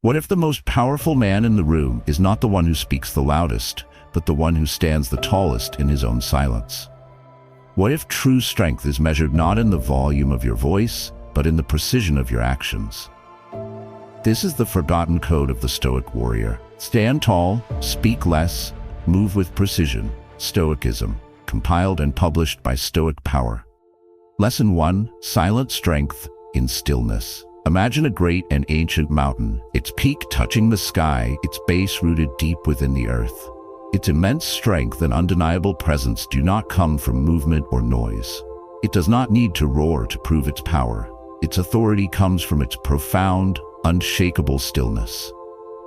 What if the most powerful man in the room is not the one who speaks the loudest, but the one who stands the tallest in his own silence? What if true strength is measured not in the volume of your voice, but in the precision of your actions? This is the forgotten code of the Stoic warrior. Stand tall, speak less, move with precision. Stoicism, compiled and published by Stoic Power. Lesson 1. Silent Strength in Stillness. Imagine a great and ancient mountain, its peak touching the sky, its base rooted deep within the earth. Its immense strength and undeniable presence do not come from movement or noise. It does not need to roar to prove its power. Its authority comes from its profound, unshakable stillness.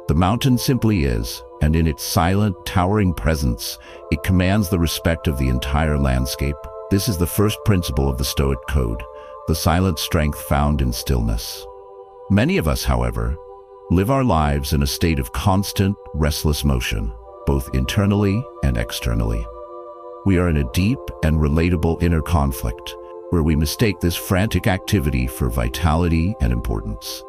The mountain simply is, and in its silent, towering presence, it commands the respect of the entire landscape. This is the first principle of the Stoic Code, the silent strength found in stillness. Many of us, however, live our lives in a state of constant, restless motion, both internally and externally. We are in a deep and relatable inner conflict, where we mistake this frantic activity for vitality and importance.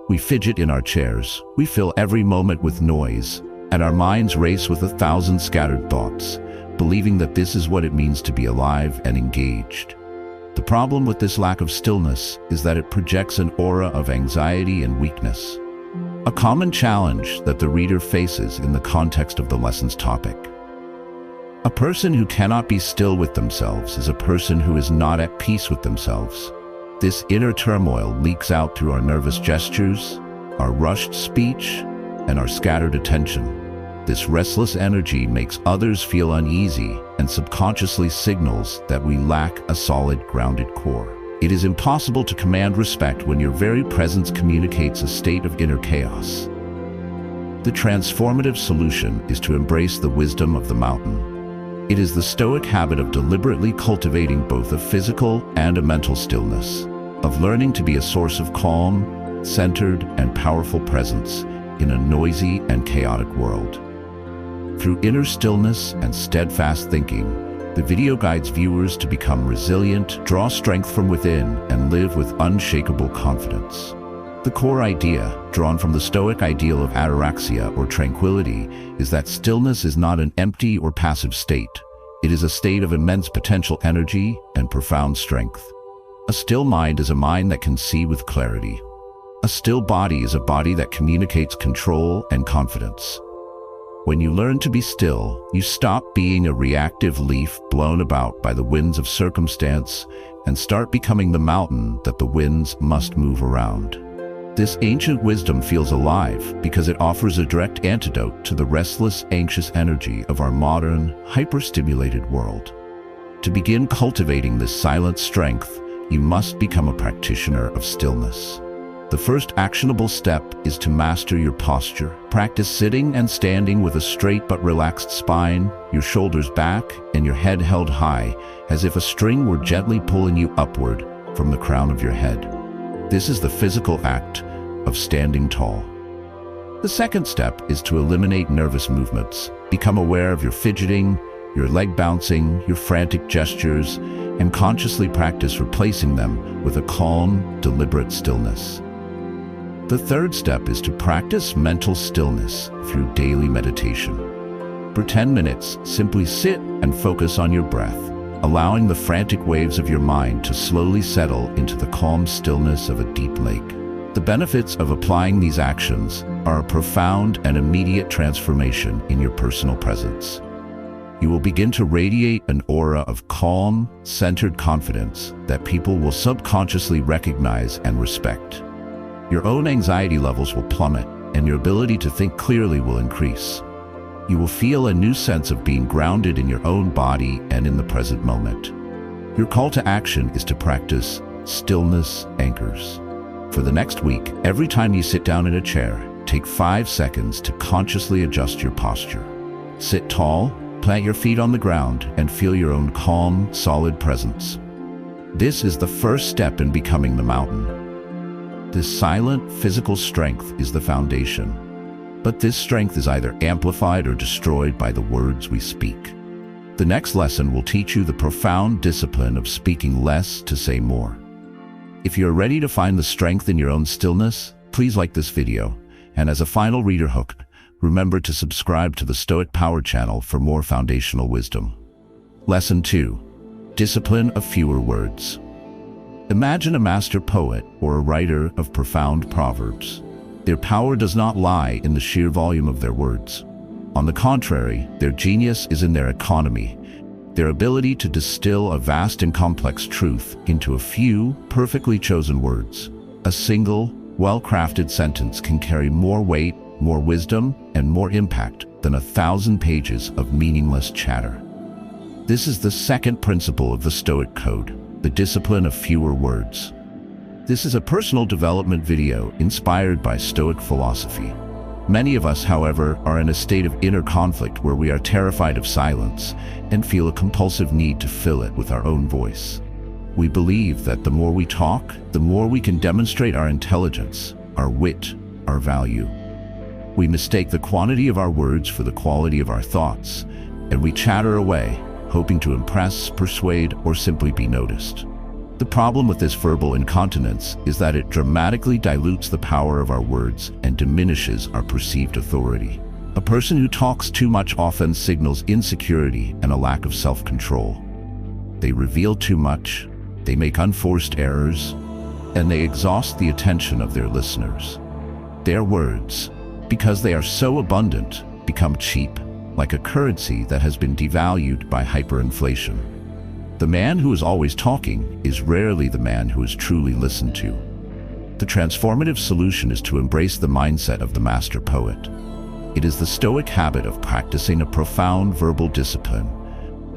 We fidget in our chairs, we fill every moment with noise, and our minds race with 1,000 scattered thoughts, believing that this is what it means to be alive and engaged. The problem with this lack of stillness is that it projects an aura of anxiety and weakness, a common challenge that the reader faces in the context of the lesson's topic. A person who cannot be still with themselves is a person who is not at peace with themselves. This inner turmoil leaks out through our nervous gestures, our rushed speech, and our scattered attention. This restless energy makes others feel uneasy and subconsciously signals that we lack a solid, grounded core. It is impossible to command respect when your very presence communicates a state of inner chaos. The transformative solution is to embrace the wisdom of the mountain. It is the Stoic habit of deliberately cultivating both a physical and a mental stillness, of learning to be a source of calm, centered, and powerful presence in a noisy and chaotic world. Through inner stillness and steadfast thinking, the video guides viewers to become resilient, draw strength from within, and live with unshakable confidence. The core idea, drawn from the Stoic ideal of ataraxia or tranquility, is that stillness is not an empty or passive state. It is a state of immense potential energy and profound strength. A still mind is a mind that can see with clarity. A still body is a body that communicates control and confidence. When you learn to be still, you stop being a reactive leaf blown about by the winds of circumstance and start becoming the mountain that the winds must move around. This ancient wisdom feels alive because it offers a direct antidote to the restless, anxious energy of our modern, hyper-stimulated world. To begin cultivating this silent strength, you must become a practitioner of stillness. The first actionable step is to master your posture. Practice sitting and standing with a straight but relaxed spine, your shoulders back, and your head held high, as if a string were gently pulling you upward from the crown of your head. This is the physical act of standing tall. The second step is to eliminate nervous movements. Become aware of your fidgeting, your leg bouncing, your frantic gestures, and consciously practice replacing them with a calm, deliberate stillness. The third step is to practice mental stillness through daily meditation. For 10 minutes, simply sit and focus on your breath, allowing the frantic waves of your mind to slowly settle into the calm stillness of a deep lake. The benefits of applying these actions are a profound and immediate transformation in your personal presence. You will begin to radiate an aura of calm, centered confidence that people will subconsciously recognize and respect. Your own anxiety levels will plummet, and your ability to think clearly will increase. You will feel a new sense of being grounded in your own body and in the present moment. Your call to action is to practice stillness anchors. For the next week, every time you sit down in a chair, take 5 seconds to consciously adjust your posture. Sit tall, plant your feet on the ground, and feel your own calm, solid presence. This is the first step in becoming the mountain. This silent, physical strength is the foundation. But this strength is either amplified or destroyed by the words we speak. The next lesson will teach you the profound discipline of speaking less to say more. If you're ready to find the strength in your own stillness, please like this video And as a final reader hook, remember to subscribe to the Stoic Power channel for more foundational wisdom. Lesson 2. Discipline of fewer words. Imagine a master poet or a writer of profound proverbs. Their power does not lie in the sheer volume of their words. On the contrary, their genius is in their economy, their ability to distill a vast and complex truth into a few perfectly chosen words. A single, well-crafted sentence can carry more weight, more wisdom, and more impact than 1,000 pages of meaningless chatter. This is the second principle of the Stoic Code, the discipline of fewer words. This is a personal development video inspired by Stoic philosophy. Many of us, however, are in a state of inner conflict where we are terrified of silence and feel a compulsive need to fill it with our own voice. We believe that the more we talk, the more we can demonstrate our intelligence, our wit, our value. We mistake the quantity of our words for the quality of our thoughts, and we chatter away, hoping to impress, persuade, or simply be noticed. The problem with this verbal incontinence is that it dramatically dilutes the power of our words and diminishes our perceived authority. A person who talks too much often signals insecurity and a lack of self-control. They reveal too much, they make unforced errors, and they exhaust the attention of their listeners. Their words, because they are so abundant, become cheap, like a currency that has been devalued by hyperinflation. The man who is always talking is rarely the man who is truly listened to. The transformative solution is to embrace the mindset of the master poet. It is the Stoic habit of practicing a profound verbal discipline,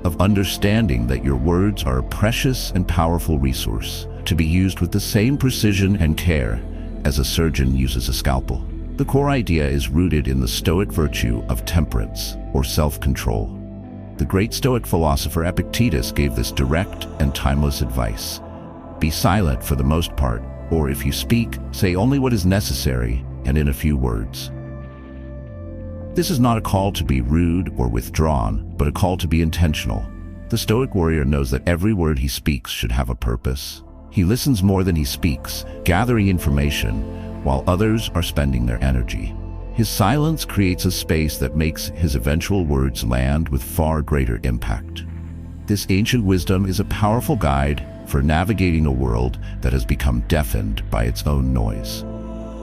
of understanding that your words are a precious and powerful resource, to be used with the same precision and care as a surgeon uses a scalpel. The core idea is rooted in the Stoic virtue of temperance, or self-control. The great Stoic philosopher Epictetus gave this direct and timeless advice. Be silent for the most part, or if you speak, say only what is necessary and in a few words. This is not a call to be rude or withdrawn, but a call to be intentional. The Stoic warrior knows that every word he speaks should have a purpose. He listens more than he speaks, gathering information, while others are spending their energy. His silence creates a space that makes his eventual words land with far greater impact. This ancient wisdom is a powerful guide for navigating a world that has become deafened by its own noise.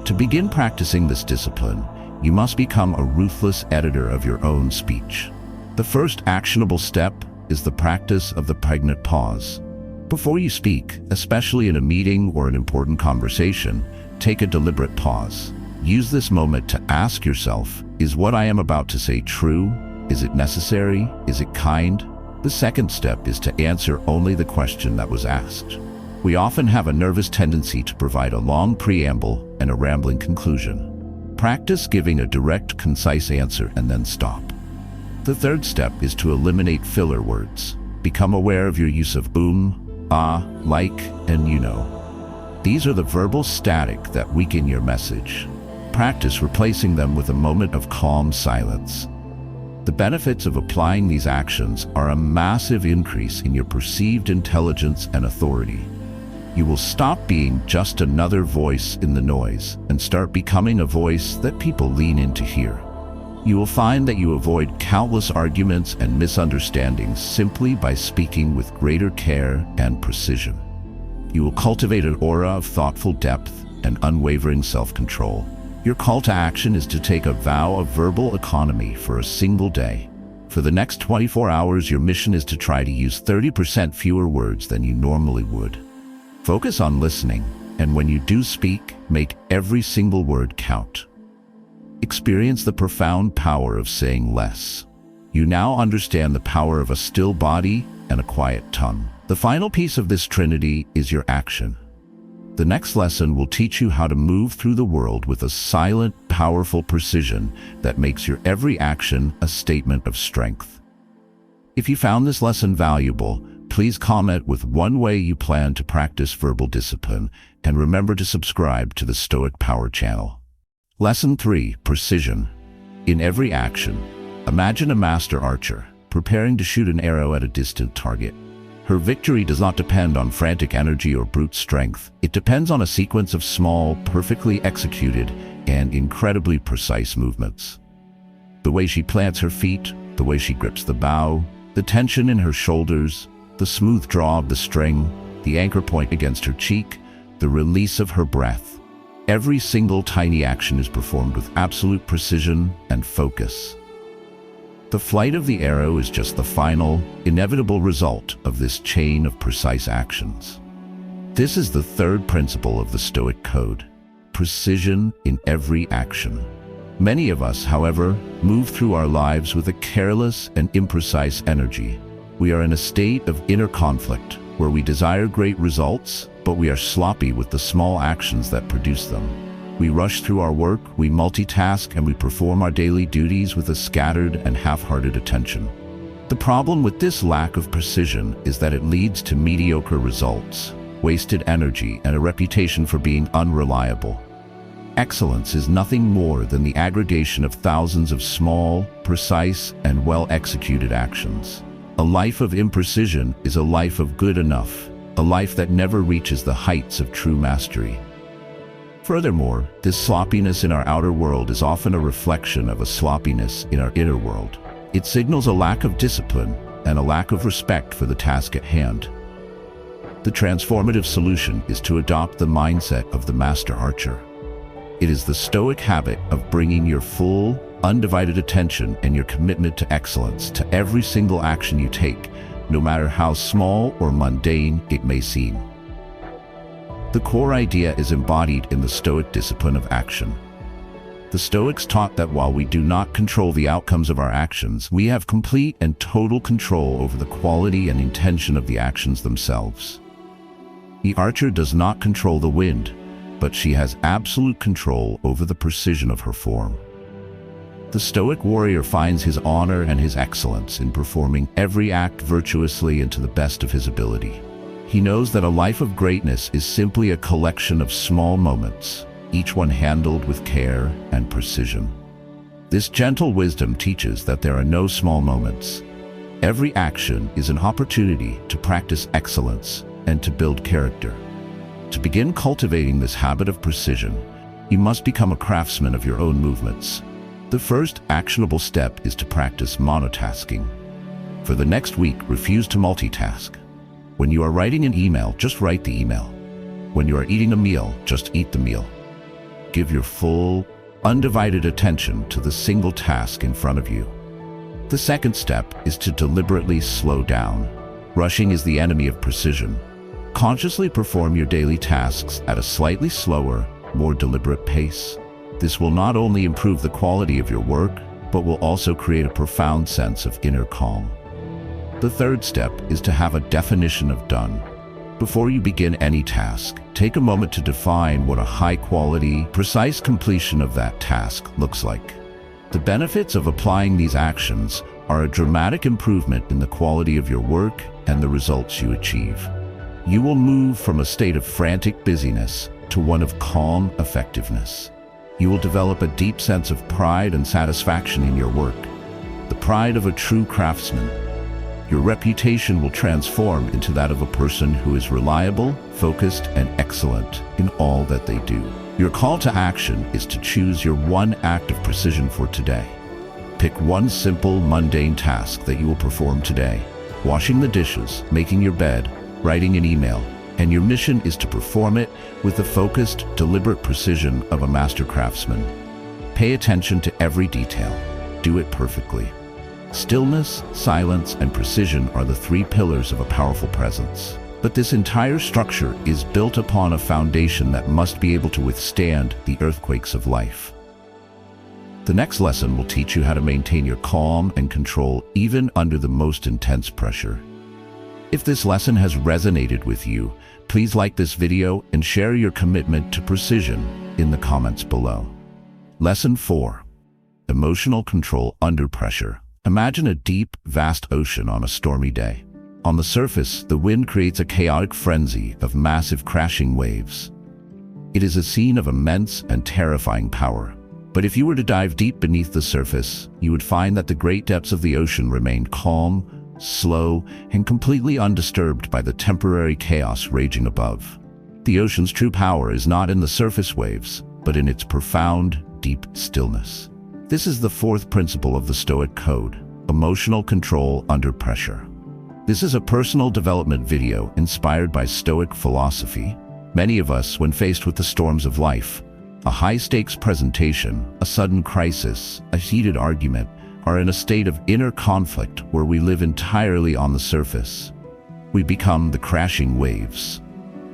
To begin practicing this discipline, you must become a ruthless editor of your own speech. The first actionable step is the practice of the pregnant pause. Before you speak, especially in a meeting or an important conversation, take a deliberate pause. Use this moment to ask yourself, is what I am about to say true? Is it necessary? Is it kind? The second step is to answer only the question that was asked. We often have a nervous tendency to provide a long preamble and a rambling conclusion. Practice giving a direct, concise answer and then stop. The third step is to eliminate filler words. Become aware of your use of like, and you know. These are the verbal static that weaken your message. Practice replacing them with a moment of calm silence. The benefits of applying these actions are a massive increase in your perceived intelligence and authority. You will stop being just another voice in the noise and start becoming a voice that people lean in to hear. You will find that you avoid countless arguments and misunderstandings simply by speaking with greater care and precision. You will cultivate an aura of thoughtful depth and unwavering self-control. Your call to action is to take a vow of verbal economy for a single day. For the next 24 hours, your mission is to try to use 30% fewer words than you normally would. Focus on listening, and when you do speak, make every single word count. Experience the profound power of saying less. You now understand the power of a still body and a quiet tongue. The final piece of this trinity is your action. The next lesson will teach you how to move through the world with a silent, powerful precision that makes your every action a statement of strength. If you found this lesson valuable, please comment with one way you plan to practice verbal discipline, and remember to subscribe to the Stoic Power channel. Lesson 3. Precision. In every action, imagine a master archer preparing to shoot an arrow at a distant target. Her victory does not depend on frantic energy or brute strength. It depends on a sequence of small, perfectly executed, and incredibly precise movements. The way she plants her feet, the way she grips the bow, the tension in her shoulders, the smooth draw of the string, the anchor point against her cheek, the release of her breath. Every single tiny action is performed with absolute precision and focus. The flight of the arrow is just the final, inevitable result of this chain of precise actions. This is the third principle of the Stoic Code: precision in every action. Many of us, however, move through our lives with a careless and imprecise energy. We are in a state of inner conflict, where we desire great results, but we are sloppy with the small actions that produce them. We rush through our work, we multitask, and we perform our daily duties with a scattered and half-hearted attention. The problem with this lack of precision is that it leads to mediocre results, wasted energy, and a reputation for being unreliable. Excellence is nothing more than the aggregation of thousands of small, precise, and well-executed actions. A life of imprecision is a life of good enough, a life that never reaches the heights of true mastery. Furthermore, this sloppiness in our outer world is often a reflection of a sloppiness in our inner world. It signals a lack of discipline and a lack of respect for the task at hand. The transformative solution is to adopt the mindset of the master archer. It is the Stoic habit of bringing your full, undivided attention and your commitment to excellence to every single action you take, no matter how small or mundane it may seem. The core idea is embodied in the Stoic discipline of action. The Stoics taught that while we do not control the outcomes of our actions, we have complete and total control over the quality and intention of the actions themselves. The archer does not control the wind, but she has absolute control over the precision of her form. The Stoic warrior finds his honor and his excellence in performing every act virtuously and to the best of his ability. He knows that a life of greatness is simply a collection of small moments, each one handled with care and precision. This gentle wisdom teaches that there are no small moments. Every action is an opportunity to practice excellence and to build character. To begin cultivating this habit of precision, you must become a craftsman of your own movements. The first actionable step is to practice monotasking. For the next week, refuse to multitask. When you are writing an email, just write the email. When you are eating a meal, just eat the meal. Give your full, undivided attention to the single task in front of you. The second step is to deliberately slow down. Rushing is the enemy of precision. Consciously perform your daily tasks at a slightly slower, more deliberate pace. This will not only improve the quality of your work, but will also create a profound sense of inner calm. The third step is to have a definition of done. Before you begin any task, take a moment to define what a high-quality, precise completion of that task looks like. The benefits of applying these actions are a dramatic improvement in the quality of your work and the results you achieve. You will move from a state of frantic busyness to one of calm effectiveness. You will develop a deep sense of pride and satisfaction in your work, the pride of a true craftsman. Your reputation will transform into that of a person who is reliable, focused, and excellent in all that they do. Your call to action is to choose your one act of precision for today. Pick one simple, mundane task that you will perform today: washing the dishes, making your bed, writing an email, and your mission is to perform it with the focused, deliberate precision of a master craftsman. Pay attention to every detail. Do it perfectly. Stillness, silence, and precision are the three pillars of a powerful presence. But this entire structure is built upon a foundation that must be able to withstand the earthquakes of life. The next lesson will teach you how to maintain your calm and control even under the most intense pressure. If this lesson has resonated with you, please like this video and share your commitment to precision in the comments below. Lesson 4. Emotional control under pressure. Imagine a deep, vast ocean on a stormy day. On the surface, the wind creates a chaotic frenzy of massive crashing waves. It is a scene of immense and terrifying power. But if you were to dive deep beneath the surface, you would find that the great depths of the ocean remained calm, slow, and completely undisturbed by the temporary chaos raging above. The ocean's true power is not in the surface waves, but in its profound, deep stillness. This is the fourth principle of the Stoic Code: emotional control under pressure. This is a personal development video inspired by Stoic philosophy. Many of us, when faced with the storms of life, a high-stakes presentation, a sudden crisis, a heated argument, are in a state of inner conflict where we live entirely on the surface. We become the crashing waves.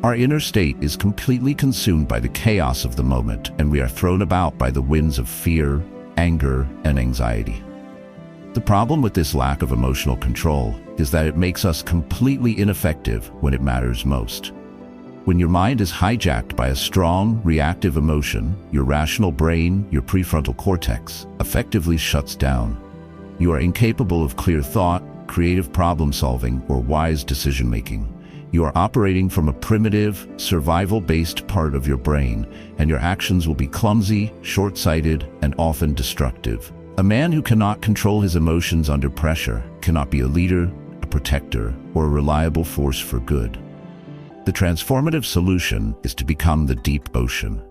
Our inner state is completely consumed by the chaos of the moment, and we are thrown about by the winds of fear, anger, and anxiety. The problem with this lack of emotional control is that it makes us completely ineffective when it matters most. When your mind is hijacked by a strong, reactive emotion, your rational brain, your prefrontal cortex, effectively shuts down. You are incapable of clear thought, creative problem-solving, or wise decision-making. You are operating from a primitive, survival-based part of your brain, and your actions will be clumsy, short-sighted, and often destructive. A man who cannot control his emotions under pressure cannot be a leader, a protector, or a reliable force for good. The transformative solution is to become the deep ocean.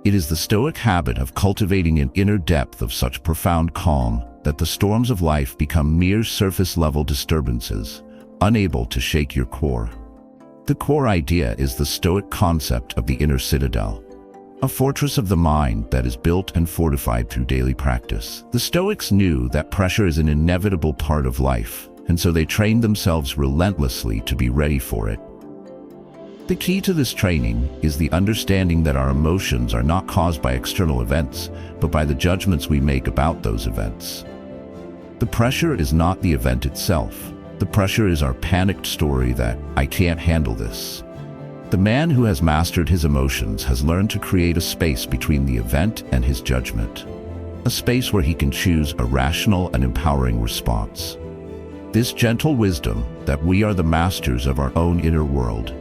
It is the Stoic habit of cultivating an inner depth of such profound calm that the storms of life become mere surface-level disturbances, unable to shake your core. The core idea is the Stoic concept of the inner citadel, a fortress of the mind that is built and fortified through daily practice. The Stoics knew that pressure is an inevitable part of life, and so they trained themselves relentlessly to be ready for it. The key to this training is the understanding that our emotions are not caused by external events, but by the judgments we make about those events. The pressure is not the event itself. The pressure is our panicked story that, "I can't handle this." The man who has mastered his emotions has learned to create a space between the event and his judgment, a space where he can choose a rational and empowering response. This gentle wisdom that we are the masters of our own inner world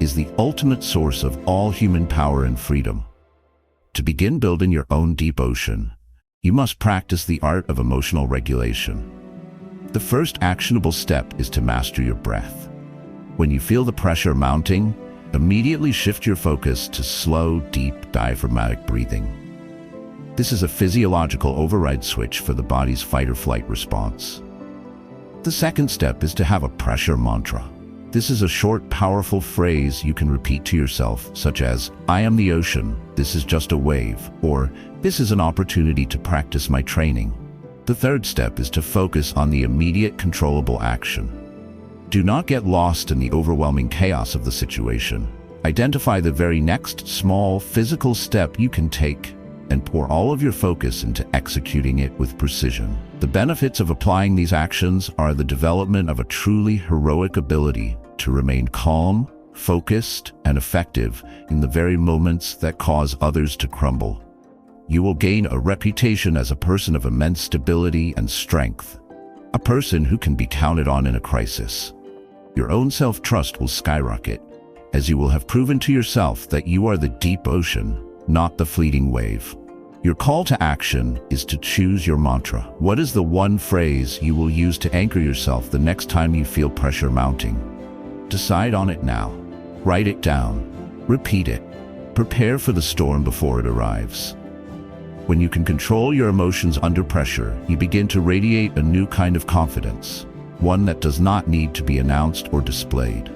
is the ultimate source of all human power and freedom. To begin building your own deep ocean, you must practice the art of emotional regulation. The first actionable step is to master your breath. When you feel the pressure mounting, immediately shift your focus to slow, deep, diaphragmatic breathing. This is a physiological override switch for the body's fight-or-flight response. The second step is to have a pressure mantra. This is a short, powerful phrase you can repeat to yourself, such as, "I am the ocean, this is just a wave," or "This is an opportunity to practice my training." The third step is to focus on the immediate controllable action. Do not get lost in the overwhelming chaos of the situation. Identify the very next small physical step you can take and pour all of your focus into executing it with precision. The benefits of applying these actions are the development of a truly heroic ability to remain calm, focused, and effective in the very moments that cause others to crumble. You will gain a reputation as a person of immense stability and strength, a person who can be counted on in a crisis. Your own self-trust will skyrocket, as you will have proven to yourself that you are the deep ocean, not the fleeting wave. Your call to action is to choose your mantra. What is the one phrase you will use to anchor yourself the next time you feel pressure mounting? Decide on it now. Write it down. Repeat it. Prepare for the storm before it arrives. When you can control your emotions under pressure, you begin to radiate a new kind of confidence, one that does not need to be announced or displayed.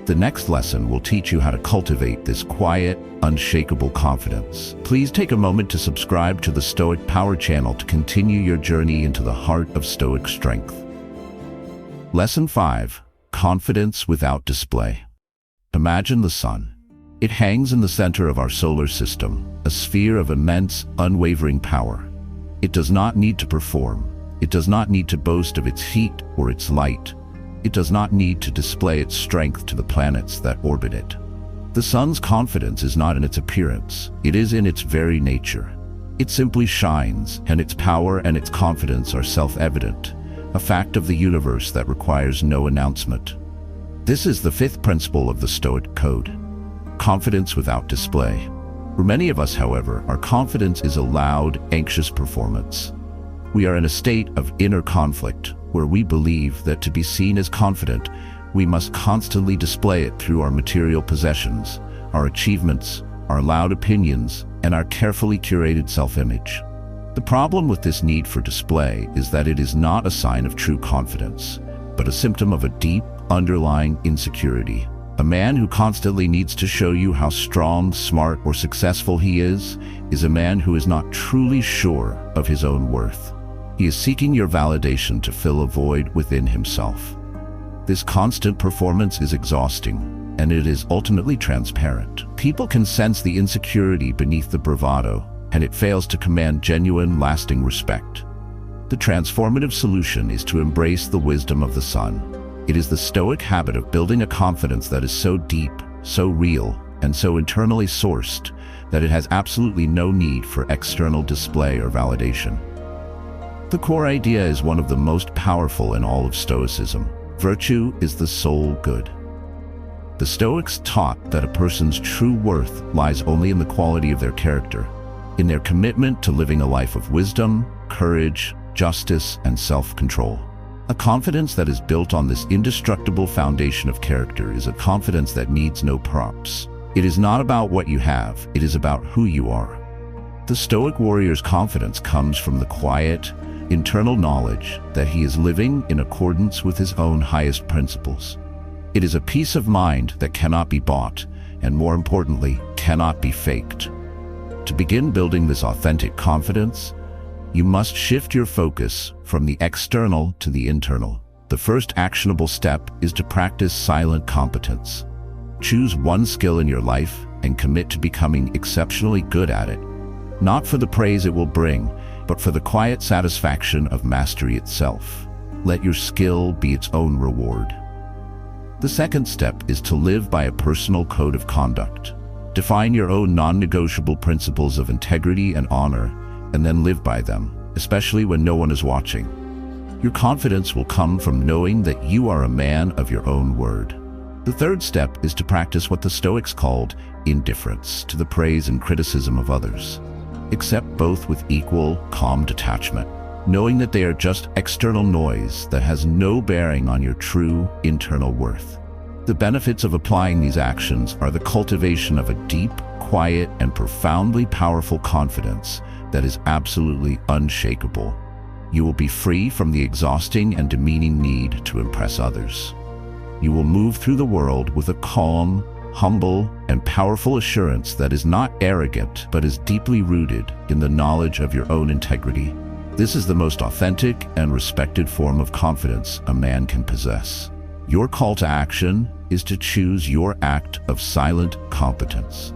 The next lesson will teach you how to cultivate this quiet, unshakable confidence. Please take a moment to subscribe to the Stoic Power channel to continue your journey into the heart of Stoic strength. Lesson 5. Confidence without display. Imagine the sun. It hangs in the center of our solar system, a sphere of immense, unwavering power. It does not need to perform. It does not need to boast of its heat or its light. It does not need to display its strength to the planets that orbit it. The sun's confidence is not in its appearance. It is in its very nature. It simply shines, and its power and its confidence are self-evident, a fact of the universe that requires no announcement. This is the fifth principle of the Stoic Code: confidence without display. For many of us, however, our confidence is a loud, anxious performance. We are in a state of inner conflict, where we believe that to be seen as confident, we must constantly display it through our material possessions, our achievements, our loud opinions, and our carefully curated self-image. The problem with this need for display is that it is not a sign of true confidence, but a symptom of a deep, underlying insecurity. A man who constantly needs to show you how strong, smart, or successful he is a man who is not truly sure of his own worth. He is seeking your validation to fill a void within himself. This constant performance is exhausting, and it is ultimately transparent. People can sense the insecurity beneath the bravado, and it fails to command genuine, lasting respect. The transformative solution is to embrace the wisdom of the sun. It is the Stoic habit of building a confidence that is so deep, so real, and so internally sourced that it has absolutely no need for external display or validation. The core idea is one of the most powerful in all of Stoicism. Virtue is the sole good. The Stoics taught that a person's true worth lies only in the quality of their character, in their commitment to living a life of wisdom, courage, justice, and self-control. A confidence that is built on this indestructible foundation of character is a confidence that needs no props. It is not about what you have, it is about who you are. The Stoic warrior's confidence comes from the quiet, internal knowledge that he is living in accordance with his own highest principles. It is a peace of mind that cannot be bought, and more importantly, cannot be faked. To begin building this authentic confidence, you must shift your focus from the external to the internal. The first actionable step is to practice silent competence. Choose one skill in your life and commit to becoming exceptionally good at it, not for the praise it will bring, but for the quiet satisfaction of mastery itself. Let your skill be its own reward. The second step is to live by a personal code of conduct. Define your own non-negotiable principles of integrity and honor, and then live by them, especially when no one is watching. Your confidence will come from knowing that you are a man of your own word. The third step is to practice what the Stoics called indifference to the praise and criticism of others. Accept both with equal, calm detachment, knowing that they are just external noise that has no bearing on your true internal worth. The benefits of applying these actions are the cultivation of a deep, quiet, and profoundly powerful confidence that is absolutely unshakable. You will be free from the exhausting and demeaning need to impress others. You will move through the world with a calm, humble, and powerful assurance that is not arrogant but is deeply rooted in the knowledge of your own integrity. This is the most authentic and respected form of confidence a man can possess. Your call to action is to choose your act of silent competence.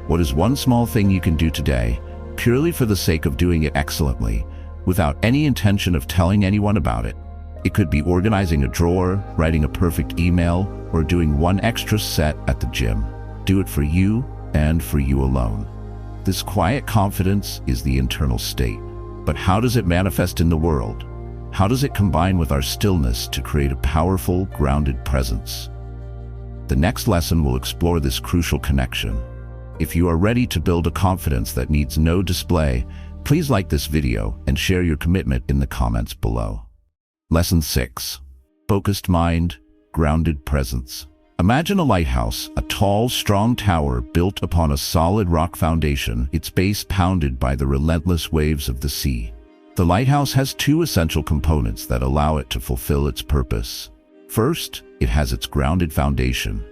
What is one small thing you can do today, purely for the sake of doing it excellently, without any intention of telling anyone about it? It could be organizing a drawer, writing a perfect email, or doing one extra set at the gym. Do it for you and for you alone. This quiet confidence is the internal state. But how does it manifest in the world? How does it combine with our stillness to create a powerful, grounded presence? The next lesson will explore this crucial connection. If you are ready to build a confidence that needs no display, please like this video and share your commitment in the comments below. Lesson 6. Focused mind, grounded presence. Imagine a lighthouse, a tall, strong tower built upon a solid rock foundation, its base pounded by the relentless waves of the sea. The lighthouse has two essential components that allow it to fulfill its purpose. First, it has its grounded foundation,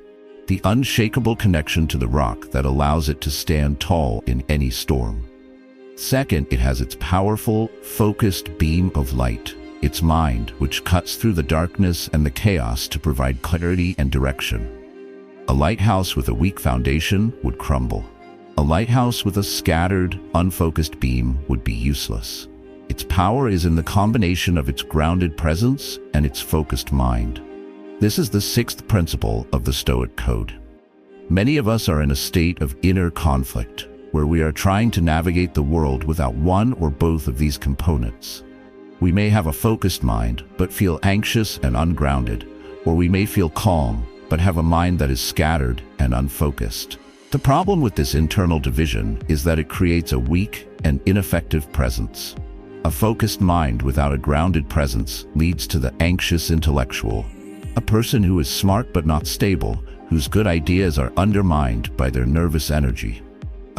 the unshakable connection to the rock that allows it to stand tall in any storm. Second, it has its powerful, focused beam of light, its mind, which cuts through the darkness and the chaos to provide clarity and direction. A lighthouse with a weak foundation would crumble. A lighthouse with a scattered, unfocused beam would be useless. Its power is in the combination of its grounded presence and its focused mind. This is the sixth principle of the Stoic Code. Many of us are in a state of inner conflict, where we are trying to navigate the world without one or both of these components. We may have a focused mind, but feel anxious and ungrounded, or we may feel calm, but have a mind that is scattered and unfocused. The problem with this internal division is that it creates a weak and ineffective presence. A focused mind without a grounded presence leads to the anxious intellectual, a person who is smart but not stable, whose good ideas are undermined by their nervous energy.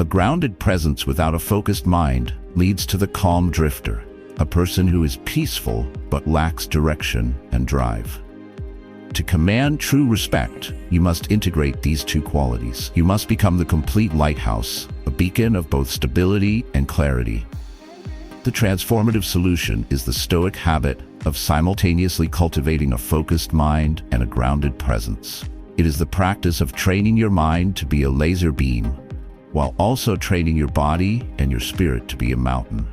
A grounded presence without a focused mind leads to the calm drifter, a person who is peaceful but lacks direction and drive. To command true respect, you must integrate these two qualities. You must become the complete lighthouse, a beacon of both stability and clarity. The transformative solution is the Stoic habit of simultaneously cultivating a focused mind and a grounded presence. It is the practice of training your mind to be a laser beam, while also training your body and your spirit to be a mountain.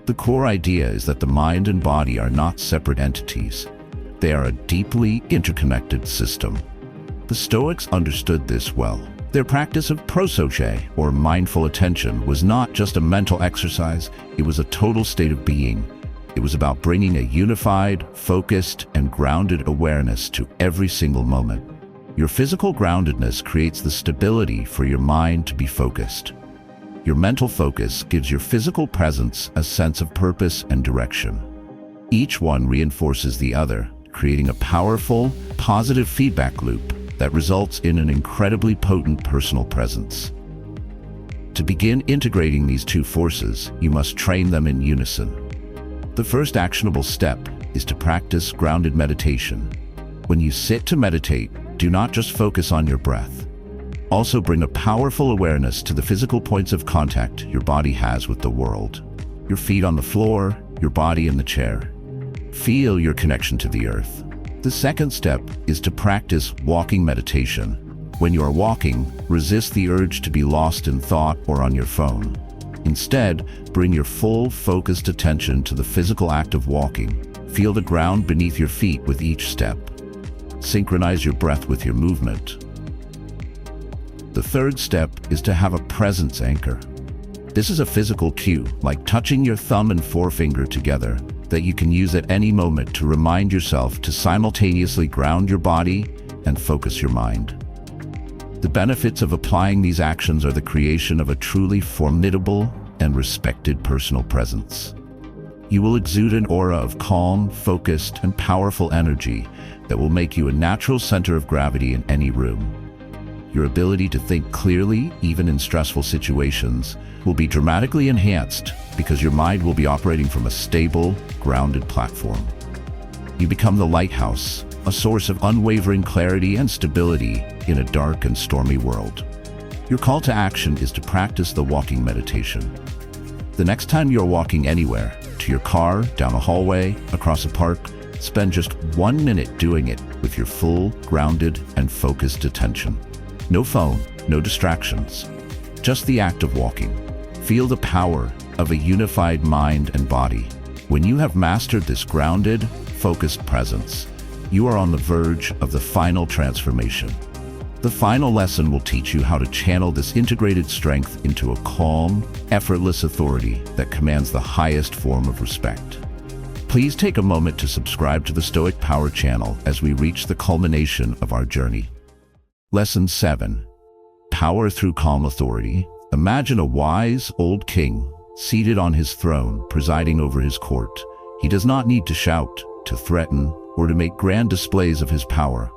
The core idea is that the mind and body are not separate entities. They are a deeply interconnected system. The Stoics understood this well. Their practice of prosoche, or mindful attention, was not just a mental exercise, it was a total state of being. It was about bringing a unified, focused, and grounded awareness to every single moment. Your physical groundedness creates the stability for your mind to be focused. Your mental focus gives your physical presence a sense of purpose and direction. Each one reinforces the other, creating a powerful, positive feedback loop that results in an incredibly potent personal presence. To begin integrating these two forces, you must train them in unison. The first actionable step is to practice grounded meditation. When you sit to meditate, do not just focus on your breath. Also bring a powerful awareness to the physical points of contact your body has with the world. Your feet on the floor, your body in the chair. Feel your connection to the earth. The second step is to practice walking meditation. When you are walking, resist the urge to be lost in thought or on your phone. Instead, bring your full, focused attention to the physical act of walking. Feel the ground beneath your feet with each step. Synchronize your breath with your movement. The third step is to have a presence anchor. This is a physical cue, like touching your thumb and forefinger together, that you can use at any moment to remind yourself to simultaneously ground your body and focus your mind. The benefits of applying these actions are the creation of a truly formidable and respected personal presence. You will exude an aura of calm, focused, and powerful energy that will make you a natural center of gravity in any room. Your ability to think clearly, even in stressful situations, will be dramatically enhanced because your mind will be operating from a stable, grounded platform. You become the lighthouse, a source of unwavering clarity and stability in a dark and stormy world. Your call to action is to practice the walking meditation. The next time you're walking anywhere, to your car, down a hallway, across a park, spend just 1 minute doing it with your full, grounded, and focused attention. No phone, no distractions. Just the act of walking. Feel the power of a unified mind and body. When you have mastered this grounded, focused presence, you are on the verge of the final transformation. The final lesson will teach you how to channel this integrated strength into a calm, effortless authority that commands the highest form of respect. Please take a moment to subscribe to the Stoic Power channel as we reach the culmination of our journey. Lesson 7. Power through calm authority. Imagine a wise, old king, seated on his throne, presiding over his court. He does not need to shout, to threaten, or to make grand displays of his power.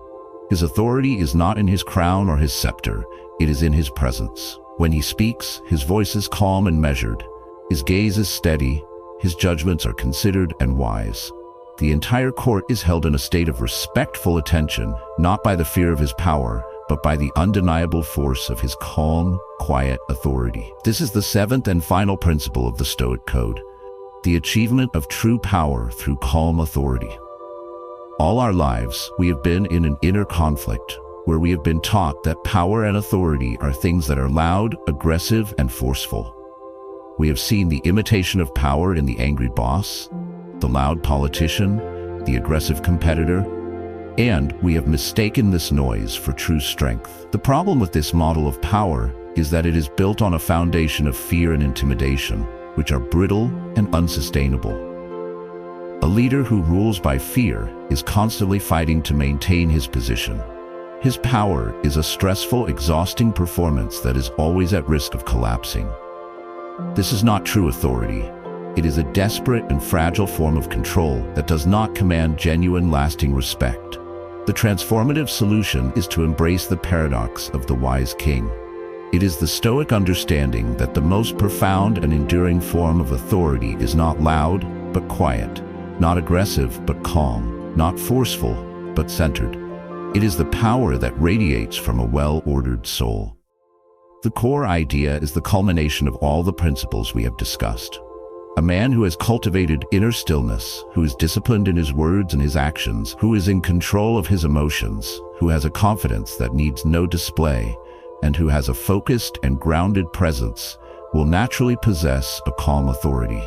His authority is not in his crown or his scepter, it is in his presence. When he speaks, his voice is calm and measured. His gaze is steady, his judgments are considered and wise. The entire court is held in a state of respectful attention, not by the fear of his power, but by the undeniable force of his calm, quiet authority. This is the seventh and final principle of the Stoic Code, the achievement of true power through calm authority. All our lives, we have been in an inner conflict, where we have been taught that power and authority are things that are loud, aggressive, and forceful. We have seen the imitation of power in the angry boss, the loud politician, the aggressive competitor, and we have mistaken this noise for true strength. The problem with this model of power is that it is built on a foundation of fear and intimidation, which are brittle and unsustainable. A leader who rules by fear is constantly fighting to maintain his position. His power is a stressful, exhausting performance that is always at risk of collapsing. This is not true authority. It is a desperate and fragile form of control that does not command genuine, lasting respect. The transformative solution is to embrace the paradox of the wise king. It is the Stoic understanding that the most profound and enduring form of authority is not loud, but quiet, not aggressive, but calm, not forceful, but centered. It is the power that radiates from a well-ordered soul. The core idea is the culmination of all the principles we have discussed. A man who has cultivated inner stillness, who is disciplined in his words and his actions, who is in control of his emotions, who has a confidence that needs no display, and who has a focused and grounded presence, will naturally possess a calm authority.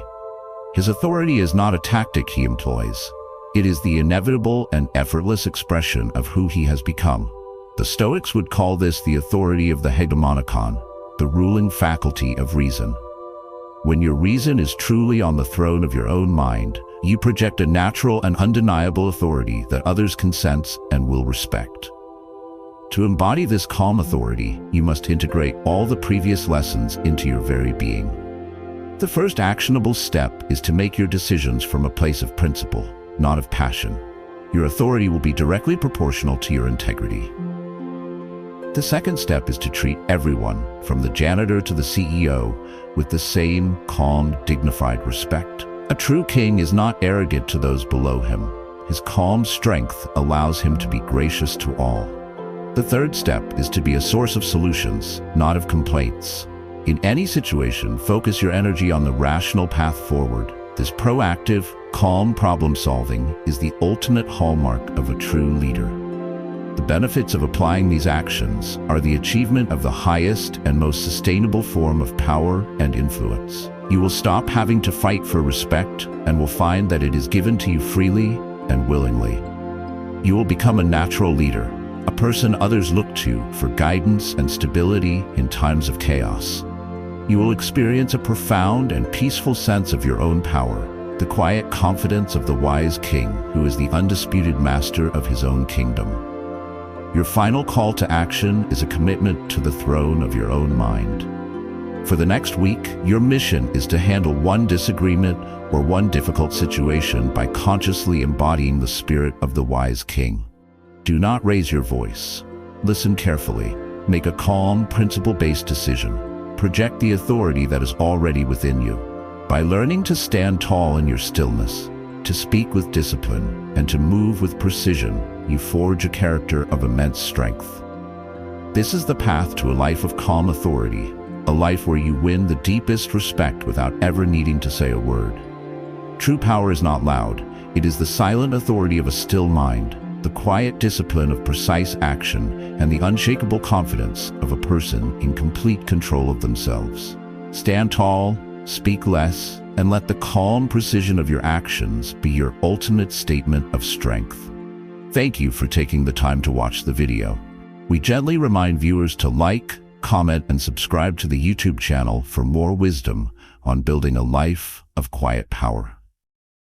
His authority is not a tactic he employs. It is the inevitable and effortless expression of who he has become. The Stoics would call this the authority of the hegemonikon, the ruling faculty of reason. When your reason is truly on the throne of your own mind, you project a natural and undeniable authority that others can sense and will respect. To embody this calm authority, you must integrate all the previous lessons into your very being. The first actionable step is to make your decisions from a place of principle, not of passion. Your authority will be directly proportional to your integrity. The second step is to treat everyone, from the janitor to the CEO, with the same calm, dignified respect. A true king is not arrogant to those below him. His calm strength allows him to be gracious to all. The third step is to be a source of solutions, not of complaints. In any situation, focus your energy on the rational path forward. This proactive, calm problem-solving is the ultimate hallmark of a true leader. The benefits of applying these actions are the achievement of the highest and most sustainable form of power and influence. You will stop having to fight for respect and will find that it is given to you freely and willingly. You will become a natural leader, a person others look to for guidance and stability in times of chaos. You will experience a profound and peaceful sense of your own power, the quiet confidence of the wise king who is the undisputed master of his own kingdom. Your final call to action is a commitment to the throne of your own mind. For the next week, your mission is to handle one disagreement or one difficult situation by consciously embodying the spirit of the wise king. Do not raise your voice. Listen carefully. Make a calm, principle-based decision. Project the authority that is already within you. By learning to stand tall in your stillness, to speak with discipline, and to move with precision, you forge a character of immense strength. This is the path to a life of calm authority, a life where you win the deepest respect without ever needing to say a word. True power is not loud. It is the silent authority of a still mind, the quiet discipline of precise action, and the unshakable confidence of a person in complete control of themselves. Stand tall, speak less, and let the calm precision of your actions be your ultimate statement of strength. Thank you for taking the time to watch the video. We gently remind viewers to like, comment, and subscribe to the YouTube channel for more wisdom on building a life of quiet power.